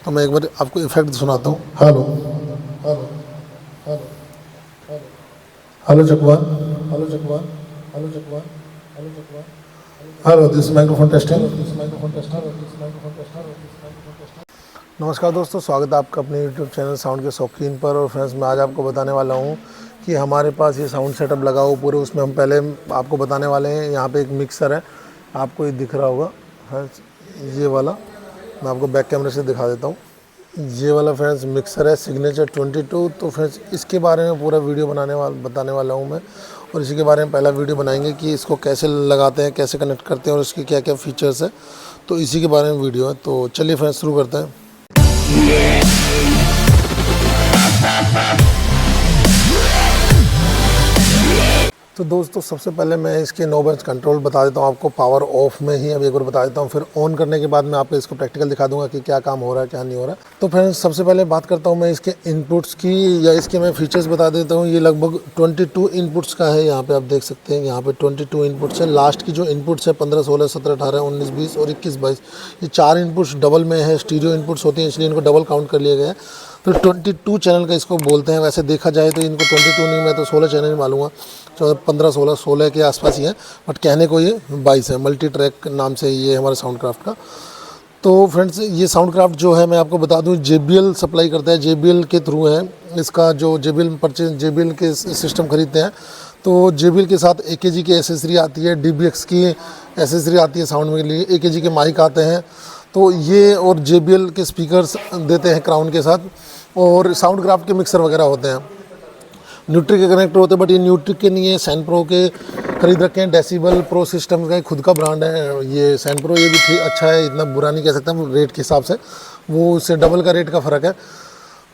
तो मैं एक बार आपको इफेक्ट सुनाता हूँ। Hello hello hello hello check one, hello check one, hello check one, hello check one, hello this microphone testing, this microphone testing, this microphone testing. नमस्कार दोस्तों, स्वागत है आपका अपने YouTube चैनल साउंड के शौकीन पर। और फ्रेंड्स, मैं आज आपको बताने वाला हूँ कि हमारे पास ये साउंड सेटअप लगा हो पूरे, उसमें हम पहले आपको बताने वाले हैं। यहाँ पे एक मिक्सर है, आपको ये दिख रहा होगा फ्रेंड्स, ये वाला मैं आपको बैक कैमरे से दिखा देता हूँ। ये वाला फ्रेंड्स मिक्सर है सिग्नेचर 22। तो फ्रेंड्स इसके बारे में पूरा वीडियो बताने वाला हूँ मैं, और इसी के बारे में पहला वीडियो बनाएंगे कि इसको कैसे लगाते हैं, कैसे कनेक्ट करते हैं और इसके क्या क्या फीचर्स है। तो इसी के बारे में वीडियो है। तो चलिए फ्रेंड्स शुरू करते हैं। तो दोस्तों, सबसे पहले मैं इसके नॉब कंट्रोल बता देता हूँ आपको। पावर ऑफ में ही अभी एक बार बता देता हूँ, फिर ऑन करने के बाद मैं आपको इसको प्रैक्टिकल दिखा दूंगा कि क्या काम हो रहा है क्या नहीं हो रहा है। तो फ्रेंड्स, सबसे पहले बात करता हूँ मैं इसके इनपुट्स की, या इसके मैं फीचर्स बता देता हूँ। ये लगभग 22 इनपुट्स का है। यहाँ पे आप देख सकते हैं, यहाँ पे 22 इनपुट्स है। लास्ट की जो इनपुट्स है 15, 16, 17, 18, 19, 20 और 21, 22, ये 4 इनपुट्स डबल में है, स्टीरियो इनपुट्स होती हैं, इसलिए इनको डबल काउंट कर लिया गया है। तो 22 चैनल का इसको बोलते हैं। वैसे देखा जाए तो इनको 22 नहीं, मैं तो 16 चैनल ही मालूंगा, 15, 16 के आसपास ही है, बट कहने को ये 22 है। मल्टी ट्रैक नाम से ये हमारे साउंड क्राफ्ट का। तो फ्रेंड्स, ये साउंड क्राफ्ट जो है मैं आपको बता दूं, JBL सप्लाई करता है, JBL के थ्रू है इसका। जो JBL के सिस्टम खरीदते हैं तो JBL के साथ AKG की एसेसरी आती है, DBX की एसेसरी आती है साउंड के लिए, AKG के माइक आते हैं। तो ये और JBL के स्पीकर्स देते हैं क्राउन के साथ, और साउंड क्राफ्ट के मिक्सर वगैरह होते हैं। न्यूट्री के कनेक्टर होते हैं, बट ये न्यूट्री के नहीं है, सैन प्रो के खरीद रखे हैं। डेसिबल प्रो सिस्टम का खुद का ब्रांड है ये सैन प्रो। ये भी ठीक अच्छा है, इतना बुरा नहीं कह सकता हम रेट के हिसाब से, वो उससे डबल का रेट का फ़र्क है।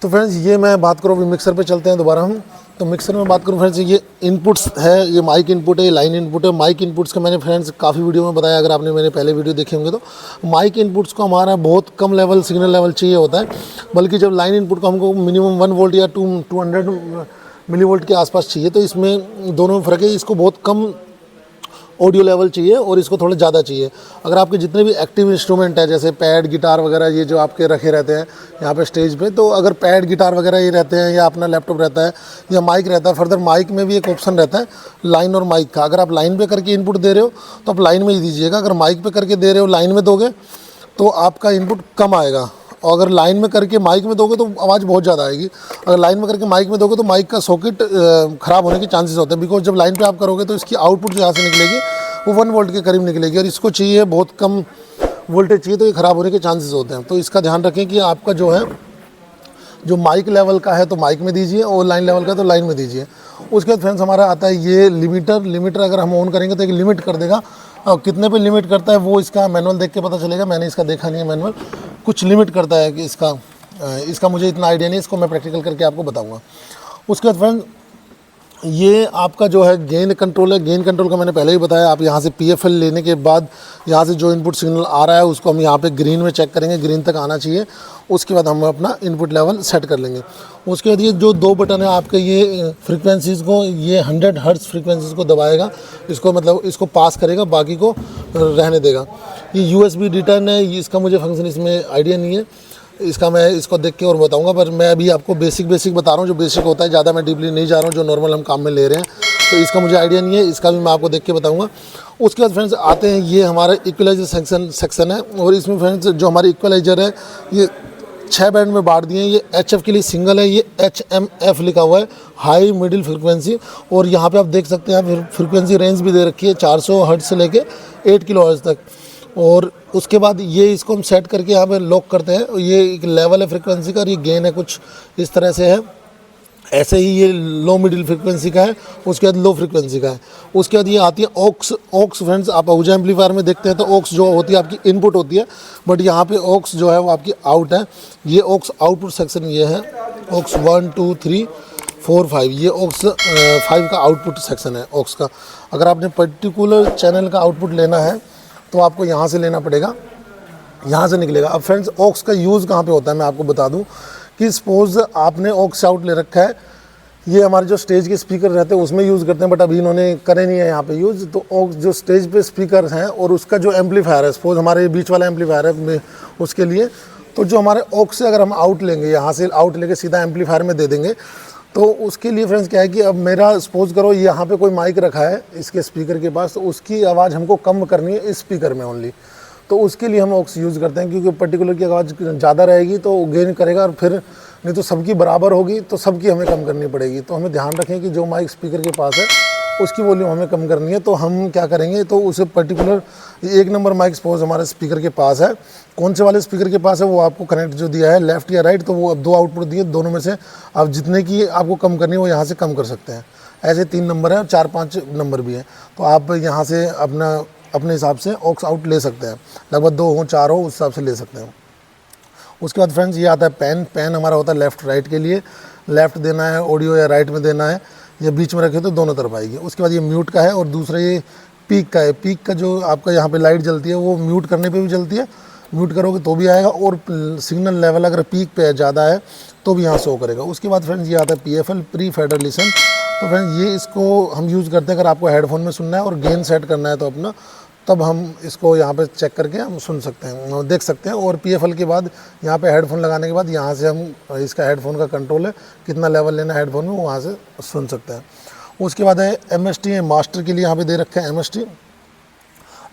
तो फ्रेंड्स, ये मैं बात करूँ, अभी मिक्सर पे चलते हैं दोबारा हम। तो मिक्सर में बात करूँ फ्रेंड्स, ये इनपुट्स है, ये माइक इनपुट है, ये लाइन इनपुट है। माइक इनपुट्स का मैंने फ्रेंड्स काफ़ी वीडियो में बताया, अगर आपने मेरे पहले वीडियो देखे होंगे तो। माइक इनपुट्स को हमारा बहुत कम लेवल सिग्नल लेवल चाहिए होता है, बल्कि जब लाइन इनपुट को हमको मिनिमम 1 वोल्ट या 200 मिलीवोल्ट के आसपास चाहिए। तो इसमें दोनों में फ़र्क है, इसको बहुत कम ऑडियो लेवल चाहिए और इसको थोड़ा ज़्यादा चाहिए। अगर आपके जितने भी एक्टिव इंस्ट्रूमेंट है, जैसे पैड गिटार वगैरह, ये जो आपके रखे रहते हैं यहाँ पे स्टेज पे, तो अगर पैड गिटार वगैरह ये रहते हैं, या अपना लैपटॉप रहता है, या माइक रहता है, फर्दर माइक में भी एक ऑप्शन रहता है लाइन और माइक का। अगर आप लाइन पे करके इनपुट दे रहे हो तो आप लाइन में ही दीजिएगा। अगर माइक पे करके दे रहे हो, लाइन में दोगे तो आपका इनपुट कम आएगा, और अगर लाइन में करके माइक में दोगे तो आवाज़ बहुत ज़्यादा आएगी। अगर लाइन में करके माइक में दोगे तो माइक का सॉकेट ख़राब होने के चांसेस होते हैं, बिकॉज जब लाइन पे आप करोगे तो इसकी आउटपुट जो यहाँ से निकलेगी वो 1 वोल्ट के करीब निकलेगी, और इसको चाहिए बहुत कम वोल्टेज चाहिए, तो ये ख़राब होने के चांसेस होते हैं। तो इसका ध्यान रखें कि आपका जो है, जो माइक लेवल का है तो माइक में दीजिए, और लाइन लेवल का तो लाइन में दीजिए। उसके बाद फ्रेंड्स हमारा आता है ये लिमिटर अगर हम ऑन करेंगे तो एक लिमिट कर देगा। और कितने पे लिमिट करता है वो इसका मैनुअल देख के पता चलेगा, मैंने इसका देखा नहीं है मैनुअल। कुछ लिमिट करता है कि इसका मुझे इतना आइडिया नहीं, इसको मैं प्रैक्टिकल करके आपको बताऊँगा। उसके बाद फ्रेंड, ये आपका जो है गेन कंट्रोल है। गेन कंट्रोल का मैंने पहले ही बताया। आप यहाँ से PFL लेने के बाद यहाँ से जो इनपुट सिग्नल आ रहा है उसको हम यहाँ पे ग्रीन में चेक करेंगे, ग्रीन तक आना चाहिए। उसके बाद हम अपना इनपुट लेवल सेट कर लेंगे। उसके बाद ये जो 2 बटन है आपके, ये फ्रीक्वेंसीज़ को, ये 100 हर्ट्ज़ फ्रीक्वेंसीज़ को दबाएगा, इसको मतलब इसको पास करेगा, बाकी को रहने देगा। ये USB रिटर्न है, इसका मुझे फंक्शन इसमें आइडिया नहीं है, इसका मैं इसको देख के और बताऊंगा। पर मैं अभी आपको बेसिक बता रहा हूँ, जो बेसिक होता है, ज़्यादा मैं डीपली नहीं जा रहा हूँ, जो नॉर्मल हम काम में ले रहे हैं। तो इसका मुझे आइडिया नहीं है, इसका भी मैं आपको देख के बताऊंगा। उसके बाद फ्रेंड्स आते हैं, ये हमारा इक्वलाइजर सेक्शन है, और इसमें फ्रेंड्स जो हमारी इक्वलाइजर है ये 6 बैंड में बांट दिए हैं। ये HF के लिए सिंगल है, ये HMF लिखा हुआ है, हाई मिडिल फ्रिक्वेंसी। और यहाँ पे आप देख सकते हैं फ्रिक्वेंसी रेंज भी दे रखी है 400 हर्ट्ज से लेके 8 किलो हर्ट्ज तक। और उसके बाद ये इसको हम सेट करके यहाँ पे लॉक करते हैं। ये एक लेवल है फ्रिक्वेंसी का, और ये गेन है कुछ इस तरह से है। ऐसे ही ये लो मिडिल फ्रिक्वेंसी का है, उसके बाद लो फ्रिक्वेंसी का है। उसके बाद ये आती है ऑक्स फ्रेंड्स, आप आउजा एम्पलीफायर में देखते हैं तो ऑक्स जो होती है आपकी इनपुट होती है, बट यहाँ पे ऑक्स जो है वो आपकी आउट है। ये ऑक्स आउटपुट सेक्शन ये है, ऑक्स 1 2 3 4 5, ये ऑक्स 5 का आउटपुट सेक्शन है ऑक्स का। अगर आपने पर्टिकुलर चैनल का आउटपुट लेना है तो आपको यहाँ से लेना पड़ेगा, यहाँ से निकलेगा। अब फ्रेंड्स, ऑक्स का यूज़ कहाँ पे होता है मैं आपको बता दूँ कि सपोज़ आपने ऑक्स आउट ले रखा है, ये हमारे जो स्टेज के स्पीकर रहते हैं उसमें यूज़ करते हैं, बट अभी इन्होंने करे नहीं है यहाँ पे यूज़। तो ऑक्स जो स्टेज पे स्पीकर हैं और उसका जो एम्पलीफायर है, सपोज़ हमारे बीच वाला एम्पलीफायर है उसके लिए, तो जो हमारे ऑक्स से अगर हम आउट लेंगे, यहाँ से आउट लेके सीधा एम्पलीफायर में दे देंगे, तो उसके लिए फ्रेंड्स क्या है कि अब मेरा सपोज करो यहाँ पे कोई माइक रखा है इसके स्पीकर के पास, तो उसकी आवाज़ हमको कम करनी है इस स्पीकर में ओनली, तो उसके लिए हम ऑक्स यूज़ करते हैं, क्योंकि पर्टिकुलर की आवाज़ ज़्यादा रहेगी तो गेन करेगा, और फिर नहीं तो सबकी बराबर होगी तो सबकी हमें कम करनी पड़ेगी। तो हमें ध्यान रखें कि जो माइक स्पीकर के पास है उसकी वॉल्यूम हमें कम करनी है। तो हम क्या करेंगे, तो उसे पर्टिकुलर 1 नंबर माइक सपोज हमारे स्पीकर के पास है, कौन से वाले स्पीकर के पास है वो आपको कनेक्ट जो दिया है लेफ़्ट या राइट, तो वो अब 2 आउटपुट दिए, दोनों में से आप जितने की आपको कम करनी है वो यहाँ से कम कर सकते हैं। ऐसे 3 नंबर है और 4-5 नंबर भी है, तो आप यहाँ से अपने हिसाब से ऑक्स आउट ले सकते हैं, लगभग 2 हो 4 हो उस हिसाब से ले सकते हैं। उसके बाद फ्रेंड्स ये आता है पेन हमारा होता है लेफ़्ट राइट के लिए, लेफ़्ट देना है ऑडियो या राइट में देना है, या बीच में रखे तो दोनों तरफ आएगी। उसके बाद ये म्यूट का है, और दूसरा ये पीक का है। पीक का जो आपका यहाँ पे लाइट जलती है वो म्यूट करने पे भी जलती है, म्यूट करोगे तो भी आएगा, और सिग्नल लेवल अगर पीक पे ज़्यादा है तो भी यहाँ शो करेगा। उसके बाद फ्रेंड्स ये आता है PFL प्री फेडर लिसन। तो फ्रेंड्स ये इसको हम यूज़ करते हैं अगर आपको हेडफोन में सुनना है और गेन सेट करना है तो अपना, तब हम इसको यहाँ पे चेक करके हम सुन सकते हैं, देख सकते हैं। और PFL के बाद यहाँ पे हेडफोन लगाने के बाद यहाँ से हम इसका हेडफोन का कंट्रोल है, कितना लेवल लेना है हेडफोन में, वहाँ से सुन सकते हैं। उसके बाद है MST, मास्टर के लिए यहाँ पे दे रखा है MST।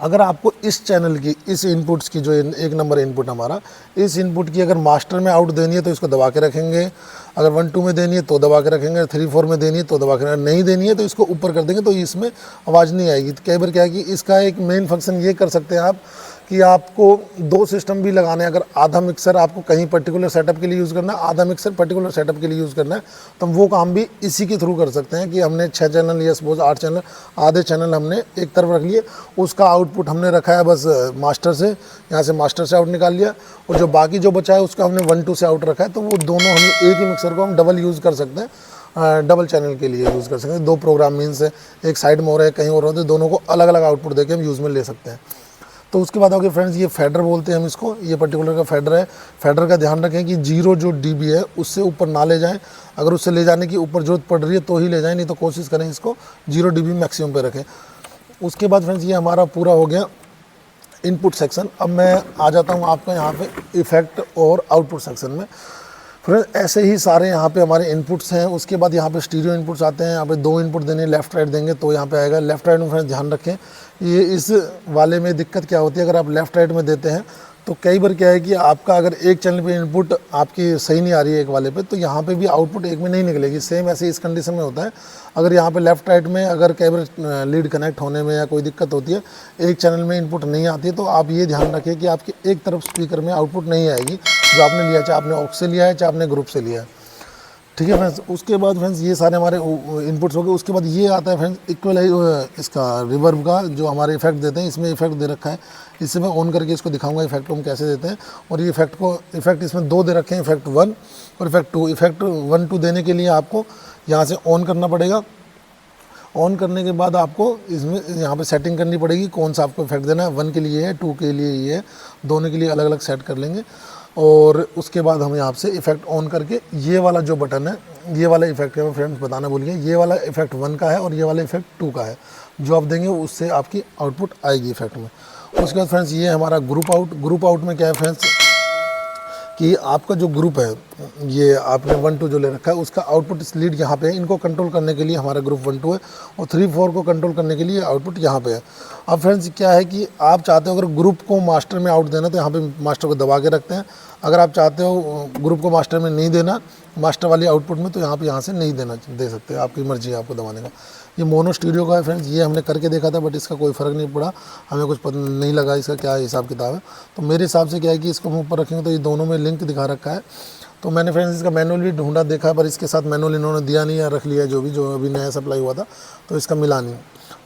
अगर आपको इस चैनल की, इस इनपुट्स की, जो 1 नंबर इनपुट हमारा, इस इनपुट की अगर मास्टर में आउट देनी है तो इसको दबा के रखेंगे, अगर 1-2 में देनी है तो दबा के रखेंगे, 3-4 में देनी है तो दबा के रखेंगे, नहीं देनी है तो इसको ऊपर कर देंगे तो इसमें आवाज़ नहीं आएगी। तो कई बार क्या है कि इसका एक मेन फंक्शन ये कर सकते हैं आप कि आपको 2 सिस्टम भी लगाने हैं। अगर आधा मिक्सर आपको कहीं पर्टिकुलर सेटअप के लिए यूज़ करना है, आधा मिक्सर पर्टिकुलर सेटअप के लिए यूज़ करना है, तो हम वो काम भी इसी के थ्रू कर सकते हैं कि हमने 6 चैनल या सपोज 8 चैनल, आधे चैनल हमने एक तरफ रख लिए, उसका आउटपुट हमने रखा है बस मास्टर से, यहाँ से मास्टर से आउट निकाल लिया, और जो बाकी जो बचा है उसका हमने 1-2 से आउट रखा है, तो वो दोनों हम एक ही मिक्सर को हम डबल यूज़ कर सकते हैं, डबल चैनल के लिए यूज़ कर सकते हैं। 2 प्रोग्राम मीन्स है, एक साइड में हो रहा है कहीं और होता है, दोनों को अलग अलग आउटपुट देके हम यूज़ में ले सकते हैं। तो उसके बाद हो फ्रेंड्स ये फेडर बोलते हैं हम इसको, ये पर्टिकुलर का फेडर है। फेडर का ध्यान रखें कि 0 जो dB है उससे ऊपर ना ले जाएं, अगर उससे ले जाने की ऊपर जरूरत पड़ रही है तो ही ले जाएं, नहीं तो कोशिश करें इसको 0 dB मैक्सिमम पे रखें। उसके बाद फ्रेंड्स ये हमारा पूरा हो गया इनपुट सेक्शन। अब मैं आ जाता हूँ आपका यहाँ पे इफेक्ट और आउटपुट सेक्शन में। फ्रेंड्स ऐसे ही सारे यहाँ पे हमारे इनपुट्स हैं। उसके बाद यहाँ पे स्टीरियो इनपुट्स आते हैं, यहाँ पे 2 इनपुट देने, लेफ्ट राइट देंगे तो यहाँ पे आएगा। लेफ्ट राइट में फ्रेंड्स ध्यान रखें, ये इस वाले में दिक्कत क्या होती है, अगर आप लेफ्ट राइट में देते हैं तो कई बार क्या है कि आपका अगर एक चैनल पे इनपुट आपकी सही नहीं आ रही है एक वाले पे, तो यहाँ पे भी आउटपुट एक में नहीं निकलेगी। सेम ऐसे इस कंडीशन में होता है, अगर यहाँ पे लेफ्ट राइट में अगर कई बार लीड कनेक्ट होने में या कोई दिक्कत होती है, एक चैनल में इनपुट नहीं आती है, तो आप ये ध्यान रखें कि आपकी एक तरफ स्पीकर में आउटपुट नहीं आएगी जो आपने लिया, चाहे आपने ऑक्स से लिया है चाहे आपने ग्रुप से लिया है। ठीक है फ्रेंड्स। उसके बाद फ्रेंड्स ये सारे हमारे इनपुट्स हो गए। उसके बाद ये आता है फ्रेंड्स इक्वलाइज, इसका रिवर्ब का जो हमारे इफेक्ट देते हैं, इसमें इफेक्ट दे रखा है। इससे मैं ऑन करके इसको दिखाऊंगा इफेक्ट को हम कैसे देते हैं। और ये इफेक्ट इसमें 2 दे रखे हैं, इफेक्ट 1 और इफेक्ट 2। इफेक्ट 1-2 देने के लिए आपको यहाँ से ऑन करना पड़ेगा। ऑन करने के बाद आपको इसमें यहाँ पे सेटिंग करनी पड़ेगी कौन सा आपको इफेक्ट देना है। 1 के लिए है, 2 के लिए ये है, दोनों के लिए अलग अलग सेट कर लेंगे। और उसके बाद हम यहाँ से इफेक्ट ऑन करके ये वाला जो बटन है, ये वाला इफेक्ट है, फ्रेंड्स बताना भूल गए, ये वाला इफेक्ट 1 का है और ये वाला इफेक्ट 2 का है। जो आप देंगे उससे आपकी आउटपुट आएगी इफेक्ट में। उसके बाद फ्रेंड्स ये हमारा ग्रुप आउट में क्या है फ्रेंड्स कि आपका जो ग्रुप है, ये आपने 1-2 जो ले रखा है उसका आउटपुट इस लीड यहाँ पे है। इनको कंट्रोल करने के लिए हमारा ग्रुप 1-2 है और 3-4 को कंट्रोल करने के लिए आउटपुट यहाँ पे है। अब फ्रेंड्स क्या है कि आप चाहते हो अगर ग्रुप को मास्टर में आउट देना तो यहाँ पे मास्टर को दबा के रखते हैं। अगर आप चाहते हो ग्रुप को मास्टर में नहीं देना, मास्टर वाली आउटपुट में, तो यहाँ से नहीं दे सकते, आपकी मर्जी है आपको दबाने का। ये मोनो स्टीरियो का है फ्रेंड्स, ये हमने करके देखा था बट इसका कोई फ़र्क नहीं पड़ा, हमें कुछ पता नहीं लगा इसका क्या हिसाब किताब है। तो मेरे हिसाब से क्या है कि इसको हम ऊपर रखेंगे तो ये दोनों में लिंक दिखा रखा है। तो मैंने फ्रेंड्स इसका मैनुअल भी ढूंढा देखा, पर इसके साथ मैनुअल इन्होंने दिया नहीं या रख लिया जो अभी नया सप्लाई हुआ था, तो इसका मिला नहीं।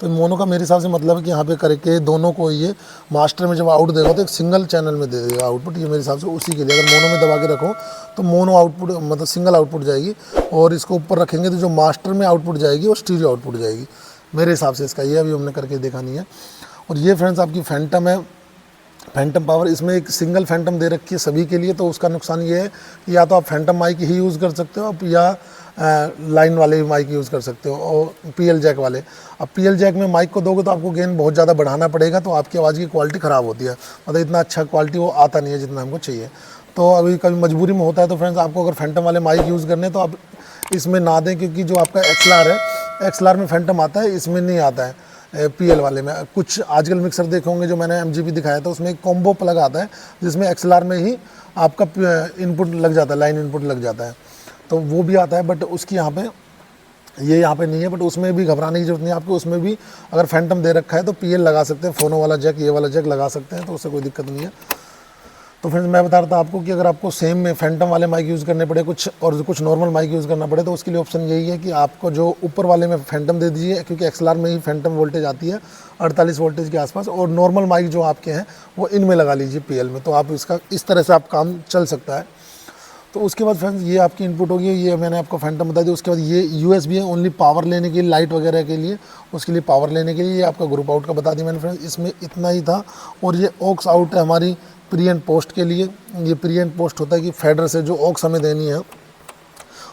तो मोनो का मेरे हिसाब से मतलब है कि यहाँ पे करके दोनों को ये मास्टर में जब आउट देगा तो एक सिंगल चैनल में दे देगा आउटपुट। ये मेरे हिसाब से उसी के लिए, अगर मोनो में दबा के रखो तो मोनो आउटपुट मतलब सिंगल आउटपुट जाएगी, और इसको ऊपर रखेंगे तो जो मास्टर में आउटपुट जाएगी और स्टीरियो आउटपुट जाएगी। मेरे हिसाब से इसका ये अभी हमने करके देखा नहीं है। और ये फ्रेंड्स आपकी फैंटम है, फैंटम पावर, इसमें एक सिंगल फैंटम दे रखी है सभी के लिए। तो उसका नुकसान ये है कि या तो आप फैंटम माइक ही यूज़ कर सकते हो या लाइन वाले भी माइक यूज़ कर सकते हो, और PL जैक वाले। अब PL जैक में माइक को दोगे तो आपको गेन बहुत ज़्यादा बढ़ाना पड़ेगा, तो आपकी आवाज़ की क्वालिटी ख़राब होती है, मतलब इतना अच्छा क्वालिटी वो आता नहीं है जितना हमको चाहिए। तो अभी कभी मजबूरी में होता है। तो फ्रेंड्स आपको अगर फैंटम वाले माइक यूज़ करने हैं तो आप इसमें ना दें, क्योंकि जो आपका XLR है, XLR में फैंटम आता है, इसमें नहीं आता है PL वाले में। कुछ आजकल मिक्सर देखे होंगे जो मैंने MGP दिखाया था, उसमें एक कॉम्बो प्लग आता है जिसमें XLR में ही आपका इनपुट लग जाता है, लाइन इनपुट लग जाता है, तो वो भी आता है। बट उसकी यहाँ पे नहीं है, बट उसमें भी घबराने की जरूरत नहीं है आपको। उसमें भी अगर फैंटम दे रखा है तो PL लगा सकते हैं, फ़ोनो वाला जैक, ये वाला जैक लगा सकते हैं, तो उससे कोई दिक्कत नहीं है। तो फ्रेंड्स मैं बता रहा था आपको कि अगर आपको सेम में फैंटम वाले माइक यूज़ करने पड़े कुछ और कुछ नॉर्मल माइक यूज़ करना पड़े, तो उसके लिए ऑप्शन यही है कि आपको जो ऊपर वाले में फैंटम दे दीजिए, क्योंकि XLR में ही फैंटम वोल्टेज आती है 48 वोल्टेज के आसपास, और नॉर्मल माइक जो आपके हैं वो इनमें लगा लीजिए PL में, तो आप इसका इस तरह से आप काम चल सकता है। तो उसके बाद फ्रेंड्स ये आपकी इनपुट होगी, ये मैंने आपको फैंटम बता दिया। उसके बाद ये USB है, ओनली पावर लेने के लिए, लाइट वगैरह के लिए, उसके लिए पावर लेने के लिए। ये आपका ग्रुप आउट का बता दिया मैंने फ्रेंड्स, इसमें इतना ही था। और ये ऑक्स आउट है हमारी प्री एंड पोस्ट के लिए। ये प्री एंड पोस्ट होता है कि फेडर से जो ऑक्स हमें देनी है,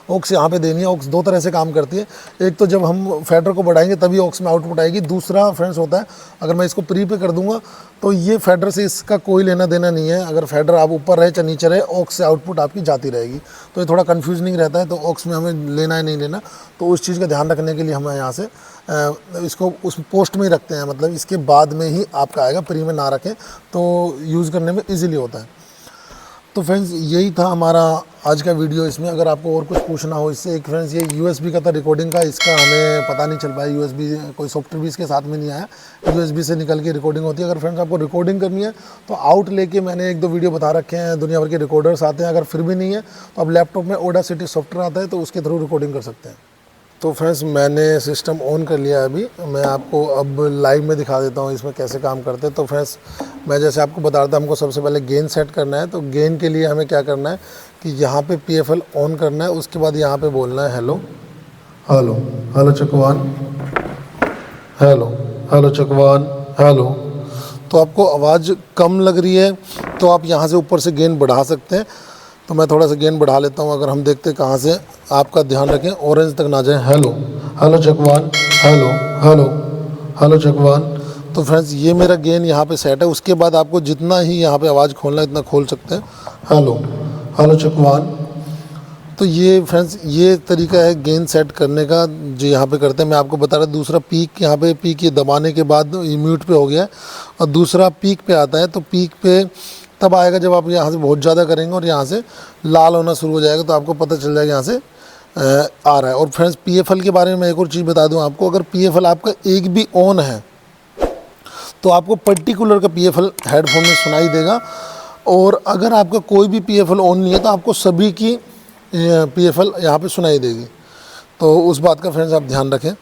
ऑक्स यहाँ पे देनी है। ऑक्स दो तरह से काम करती है, एक तो जब हम फेडर को बढ़ाएंगे तभी ऑक्स में आउटपुट आएगी। दूसरा फ्रेंड्स होता है अगर मैं इसको प्री पे कर दूंगा तो ये फेडर से इसका कोई लेना देना नहीं है। अगर फेडर आप ऊपर रहे चाहे नीचे रहे, ऑक्स से आउटपुट आपकी जाती रहेगी। तो ये थोड़ा कन्फ्यूजनिंग रहता है, तो ऑक्स में हमें लेना है नहीं लेना, तो उस चीज़ का ध्यान रखने के लिए हम यहाँ से इसको उस पोस्ट में ही रखते हैं, मतलब इसके बाद में ही आपका आएगा, प्री में ना रखें तो यूज़ करने में ईजिली होता है। तो फ्रेंड्स यही था हमारा आज का वीडियो। इसमें अगर आपको और कुछ पूछना हो इससे, एक फ्रेंड्स ये USB का था रिकॉर्डिंग का, इसका हमें पता नहीं चल पाया, USB कोई सॉफ्टवेयर भी इसके साथ में नहीं आया, USB से निकल के रिकॉर्डिंग होती है। अगर फ्रेंड्स आपको रिकॉर्डिंग करनी है तो आउट लेके मैंने 1-2 वीडियो बता रखे हैं, दुनिया भर के रिकॉर्डर्स आते हैं। अगर फिर भी नहीं है तो आप लैपटॉप में ऑडासिटी सॉफ्टवेयर आता है, तो उसके थ्रू रिकॉर्डिंग कर सकते हैं। तो फ्रेंड्स मैंने सिस्टम ऑन कर लिया है अभी, मैं आपको अब लाइव में दिखा देता हूँ इसमें कैसे काम करते हैं। तो फ्रेंड्स मैं जैसे आपको बता रहा था, हमको सबसे पहले गेन सेट करना है। तो गेन के लिए हमें क्या करना है कि यहाँ पे PFL ऑन करना है, उसके बाद यहाँ पे बोलना है hello hello hello check one, hello hello check one, hello. तो आपको आवाज़ कम लग रही है तो आप यहाँ से ऊपर से गेन बढ़ा सकते हैं। तो मैं थोड़ा सा गेन बढ़ा लेता हूँ। अगर हम देखते हैं कहाँ से, आपका ध्यान रखें ऑरेंज तक ना जाए। Hello hello check one, hello hello hello check one. तो फ्रेंड्स ये मेरा गेन यहाँ पे सेट है। उसके बाद आपको जितना ही यहाँ पे आवाज़ खोलना है इतना खोल सकते हैं। Hello hello check one. तो ये फ्रेंड्स ये तरीका है गेन सेट करने का जो यहाँ पे करते हैं। मैं आपको बता रहा, दूसरा पीक, यहाँ पे पीक ये दबाने के बाद ये म्यूट पे हो गया है, और दूसरा पीक पे आता है। तो पीक पे तब आएगा जब आप यहाँ से बहुत ज़्यादा करेंगे और यहाँ से लाल होना शुरू हो जाएगा, तो आपको पता चल जाएगा यहाँ से आ रहा है। और फ्रेंड्स PFL के बारे में मैं एक और चीज़ बता दूं आपको, अगर PFL आपका एक भी ऑन है तो आपको पर्टिकुलर का PFL हेडफोन में सुनाई देगा, और अगर आपका कोई भी PFL ऑन नहीं है तो आपको सभी की PFL यहाँ पे सुनाई देगी। तो उस बात का फ्रेंड्स आप ध्यान रखें।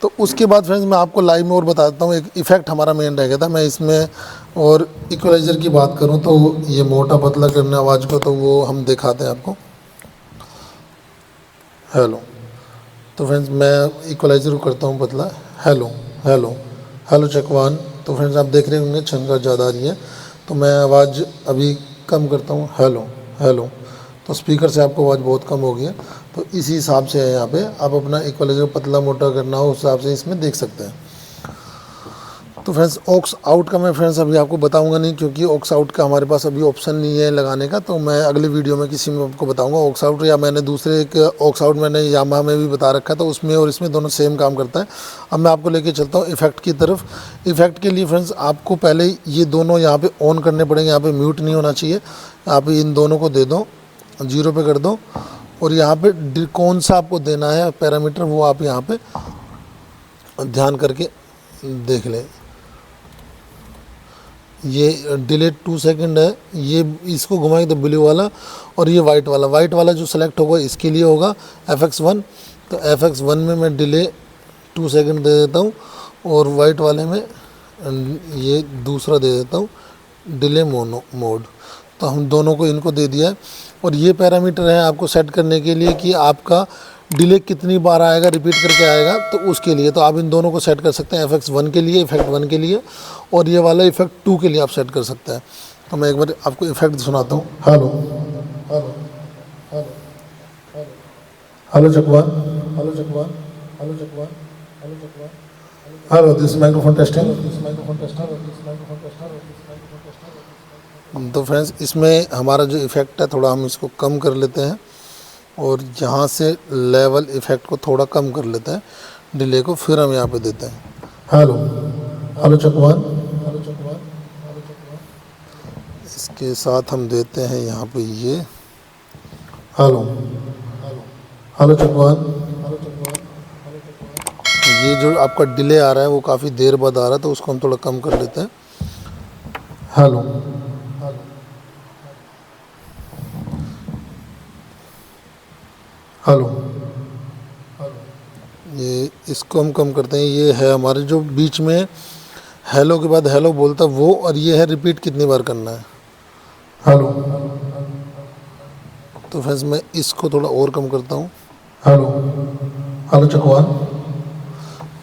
तो उसके बाद फ्रेंड्स मैं आपको लाइव में और बता देता हूँ, एक इफ़ेक्ट हमारा मेन रह गया था। मैं इसमें और इक्वलाइज़र की बात करूँ तो ये मोटा पतला करना आवाज़ को, तो वो हम दिखाते हैं आपको। हेलो, तो फ्रेंड्स मैं इक्वलाइज़र को करता हूँ पतला। Hello hello hello check one. तो फ्रेंड्स आप देख रहे होंगे छनका ज़्यादा आ रही है, तो मैं आवाज़ अभी कम करता हूँ। हेलो हेलो, तो स्पीकर से आपको आवाज़ बहुत कम हो गई है। तो इसी हिसाब से है, यहाँ पे आप अपना इक्वलाइज़र पतला मोटा करना हो उस हिसाब से इसमें देख सकते हैं। तो फ्रेंड्स ऑक्स आउट का मैं फ्रेंड्स अभी आपको बताऊंगा नहीं, क्योंकि ऑक्स आउट का हमारे पास अभी ऑप्शन नहीं है लगाने का। तो मैं अगले वीडियो में किसी में आपको बताऊंगा ऑक्स आउट, या मैंने दूसरे एक ऑक्स आउट मैंने यामाहा में भी बता रखा था, उसमें और इसमें दोनों सेम काम करता है। अब मैं आपको लेके चलता हूँ इफ़ेक्ट की तरफ। इफ़ेक्ट के लिए फ्रेंड्स आपको पहले ये दोनों यहाँ पर ऑन करने पड़ेंगे। यहाँ पर म्यूट नहीं होना चाहिए, आप इन दोनों को दे दो, 0 पे कर दो, और यहाँ पे कौन सा आपको देना है पैरामीटर वो आप यहाँ पे ध्यान करके देख लें। ये डिले 2 सेकंड है, ये इसको घुमाएंगे तो ब्लू वाला, और ये वाइट वाला जो सेलेक्ट होगा इसके लिए होगा FX1। तो FX1 में मैं डिले 2 सेकंड दे देता हूँ, और वाइट वाले में ये दूसरा दे देता हूँ डिले मोड। तो हम दोनों को इनको दे दिया है, और ये पैरामीटर है आपको सेट करने के लिए कि आपका डिले कितनी बार आएगा, रिपीट करके आएगा, तो उसके लिए तो आप इन दोनों को सेट कर सकते हैं। FX1 के लिए, इफेक्ट 1 के लिए, और ये वाला इफेक्ट 2 के लिए आप सेट कर सकते हैं। तो मैं एक बार आपको इफेक्ट सुनाता हूँ। Hello hello hello hello check one, hello check one, hello check one, hello check one, hello this microphone testing, this microphone tester, this microphone tester, this microphone tester. तो फ्रेंड्स इसमें हमारा जो इफ़ेक्ट है थोड़ा हम इसको कम कर लेते हैं और यहाँ से लेवल इफ़ेक्ट को थोड़ा कम कर लेते हैं, डिले को, फिर हम यहाँ पे देते हैं हेलो हेलो चकवान। इसके साथ हम देते हैं यहाँ पे ये हेलो हेलो चकवान। ये जो आपका डिले आ रहा है वो काफ़ी देर बाद आ रहा है, तो उसको हम थोड़ा कम कर लेते हैं हेलो। हेलो ये इसको हम कम करते हैं। ये है हमारे जो बीच में हेलो के बाद हेलो बोलता है वो, और ये है रिपीट कितनी बार करना है हेलो। तो फ्रेंड्स मैं इसको थोड़ा और कम करता हूँ हेलो हेलो चकवान।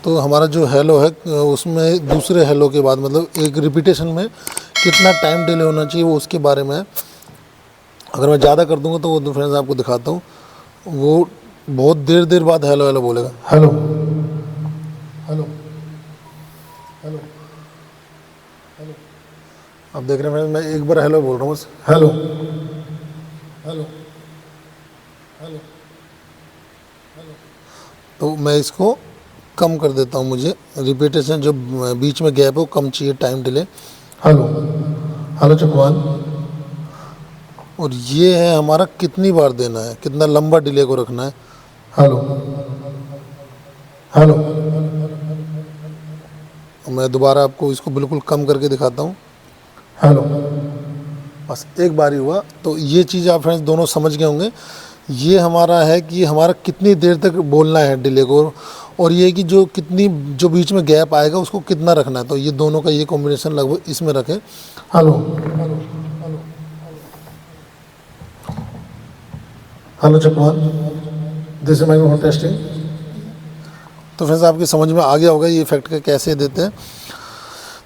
तो हमारा जो हेलो है उसमें दूसरे हेलो के बाद मतलब एक रिपीटेशन में कितना टाइम डिले होना चाहिए वो उसके बारे में है। अगर मैं ज़्यादा कर दूंगा तो वो फ्रेंड्स आपको दिखाता हूँ, वो बहुत देर बाद हेलो हेलो बोलेगा हेलो हेलो हेलो हेलो। अब देख रहे हैं मैं एक बार हेलो बोल रहा हूँ बस हेलो हेलो हेलो हेलो। तो मैं इसको कम कर देता हूँ, मुझे रिपीटेशन जो बीच में गैप है वो कम चाहिए, टाइम डिले हेलो हेलो चकवान। और ये है हमारा कितनी बार देना है, कितना लंबा डिले को रखना है हेलो हेलो। मैं दोबारा आपको इसको बिल्कुल कम करके दिखाता हूँ हेलो। बस एक बार ही हुआ। तो ये चीज़ आप फ्रेंड्स दोनों समझ गए होंगे। ये हमारा है कि हमारा कितनी देर तक बोलना है डिले को, और ये कि जो कितनी जो बीच में गैप आएगा उसको कितना रखना है। तो ये दोनों का ये कॉम्बिनेशन लगभग इसमें रखें hello hello hello hello check one. This is microphone testing. तो फ्रेंड्स आपकी समझ में आ गया होगा ये इफेक्ट का कैसे देते हैं।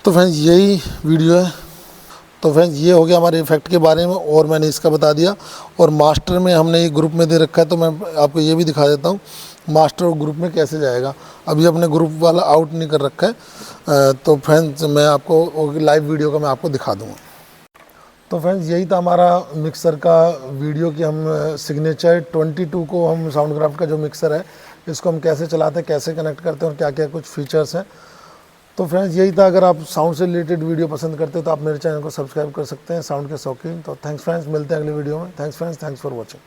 तो फ्रेंड्स यही वीडियो है। तो फ्रेंड्स ये हो गया हमारे इफेक्ट के बारे में, और मैंने इसका बता दिया। और मास्टर में हमने ये ग्रुप में दे रखा है, तो मैं आपको ये भी दिखा देता हूँ मास्टर और ग्रुप में कैसे जाएगा। अभी अपने ग्रुप वाला आउट नहीं कर रखा है, तो फ्रेंड्स मैं आपको लाइव वीडियो का मैं आपको दिखा दूँगा। तो फ्रेंड्स यही था हमारा मिक्सर का वीडियो कि हम सिग्नेचर 22 को हम साउंडक्राफ्ट का जो मिक्सर है इसको हम कैसे चलाते हैं, कैसे कनेक्ट करते हैं और क्या क्या कुछ फीचर्स हैं। तो फ्रेंड्स यही था। अगर आप साउंड से रिलेटेड वीडियो पसंद करते हो तो आप मेरे चैनल को सब्सक्राइब कर सकते हैं, साउंड के शौकीन। तो थैंक्स फ्रेंड्स, मिलते हैं अगले वीडियो में। Thanks friends, thanks for watching.